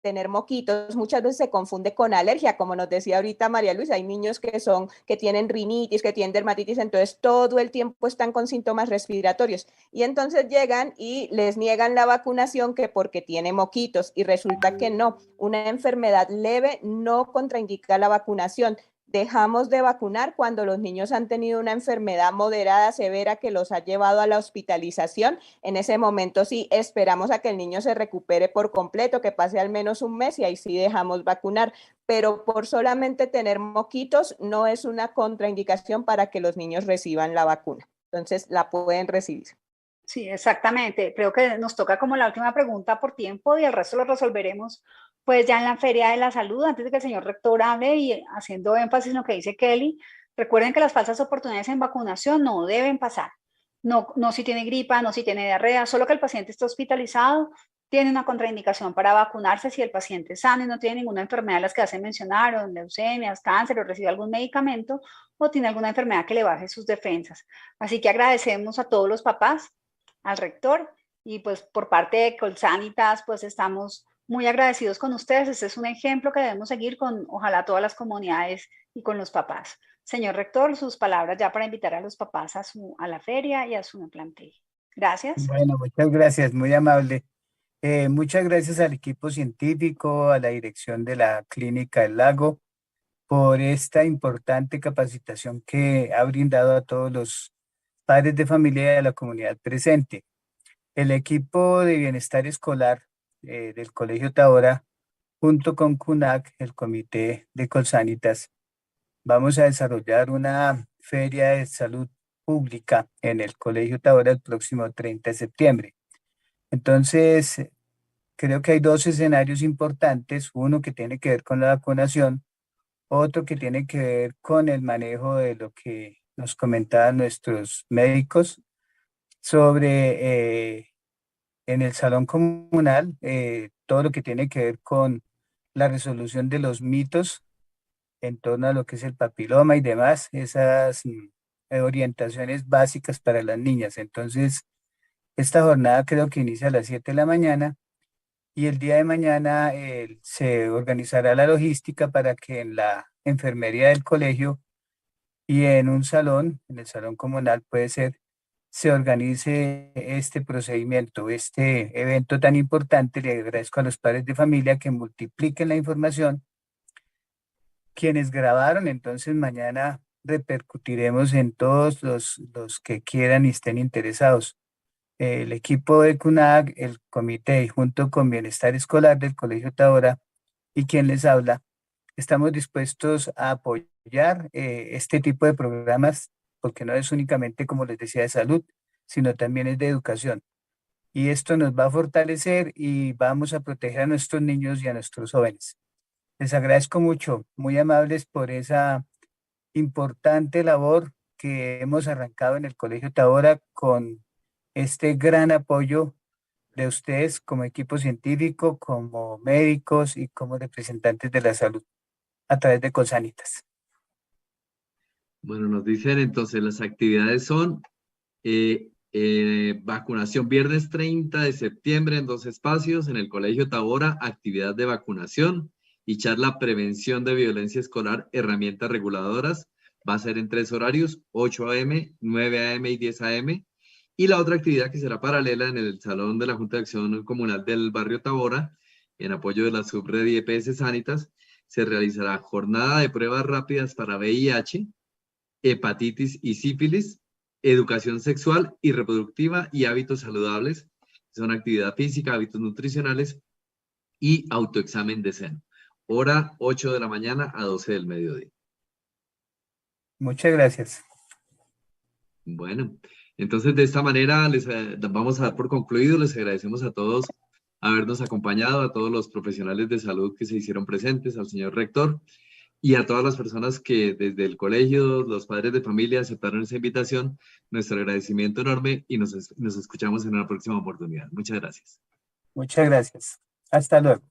Tener moquitos muchas veces se confunde con alergia, como nos decía ahorita María Luisa, hay niños que tienen rinitis, que tienen dermatitis, entonces todo el tiempo están con síntomas respiratorios y entonces llegan y les niegan la vacunación que porque tiene moquitos y resulta que no, una enfermedad leve no contraindica la vacunación. Dejamos de vacunar cuando los niños han tenido una enfermedad moderada, severa, que los ha llevado a la hospitalización. En ese momento sí esperamos a que el niño se recupere por completo, que pase al menos un mes y ahí sí dejamos vacunar. Pero por solamente tener moquitos no es una contraindicación para que los niños reciban la vacuna. Entonces la pueden recibir. Sí, exactamente. Creo que nos toca como la última pregunta por tiempo y el resto lo resolveremos pues ya en la Feria de la Salud, antes de que el señor rector hable y haciendo énfasis en lo que dice Kelly. Recuerden que las falsas oportunidades en vacunación no deben pasar. No si tiene gripa, no si tiene diarrea, solo que el paciente esté hospitalizado, tiene una contraindicación para vacunarse si el paciente es sano y no tiene ninguna enfermedad de las que ya se mencionaron, leucemias, cáncer o recibe algún medicamento o tiene alguna enfermedad que le baje sus defensas. Así que agradecemos a todos los papás, al rector y pues por parte de Colsanitas pues estamos muy agradecidos con ustedes. Este es un ejemplo que debemos seguir con ojalá todas las comunidades y con los papás. Señor rector, sus palabras ya para invitar a los papás a la feria y a su plantel. Gracias. Bueno, muchas gracias, muy amable. Muchas gracias al equipo científico, a la dirección de la Clínica del Lago, por esta importante capacitación que ha brindado a todos los padres de familia y a la comunidad presente. El equipo de bienestar escolar del Colegio Tabora, junto con CUNAC, el Comité de Colsanitas, vamos a desarrollar una feria de salud pública en el Colegio Tabora el próximo 30 de septiembre. Entonces, creo que hay dos escenarios importantes, uno que tiene que ver con la vacunación, otro que tiene que ver con el manejo de lo que nos comentaban nuestros médicos sobre en el salón comunal, todo lo que tiene que ver con la resolución de los mitos en torno a lo que es el papiloma y demás, esas orientaciones básicas para las niñas. Entonces, esta jornada creo que inicia a las 7 de la mañana y el día de mañana se organizará la logística para que en la enfermería del colegio y en un salón, en el salón comunal puede ser, se organice este procedimiento, este evento tan importante. Le agradezco a los padres de familia que multipliquen la información. Quienes grabaron, entonces mañana repercutiremos en todos los que quieran y estén interesados. El equipo de CUNAG, el comité, y junto con Bienestar Escolar del Colegio Tabora y quien les habla, estamos dispuestos a apoyar este tipo de programas, porque no es únicamente, como les decía, de salud, sino también es de educación. Y esto nos va a fortalecer y vamos a proteger a nuestros niños y a nuestros jóvenes. Les agradezco mucho, muy amables por esa importante labor que hemos arrancado en el Colegio Tabora con este gran apoyo de ustedes como equipo científico, como médicos y como representantes de la salud a través de Colsanitas. Bueno, nos dicen entonces las actividades son vacunación viernes 30 de septiembre en 2 espacios en el Colegio Tabora, actividad de vacunación y charla prevención de violencia escolar, herramientas reguladoras. Va a ser en 3 horarios, 8 a.m., 9 a.m. y 10 a.m. Y la otra actividad que será paralela en el Salón de la Junta de Acción Comunal del Barrio Tabora, en apoyo de la subred y EPS Sanitas, se realizará jornada de pruebas rápidas para VIH, hepatitis y sífilis, educación sexual y reproductiva y hábitos saludables, son actividad física, hábitos nutricionales y autoexamen de seno. Hora 8 de la mañana a 12 del mediodía. Muchas gracias. Bueno, entonces de esta manera les vamos a dar por concluido. Les agradecemos a todos habernos acompañado, a todos los profesionales de salud que se hicieron presentes, al señor rector y a todas las personas que desde el colegio, los padres de familia aceptaron esa invitación. Nuestro agradecimiento enorme y nos escuchamos en una próxima oportunidad. Muchas gracias. Muchas gracias. Hasta luego.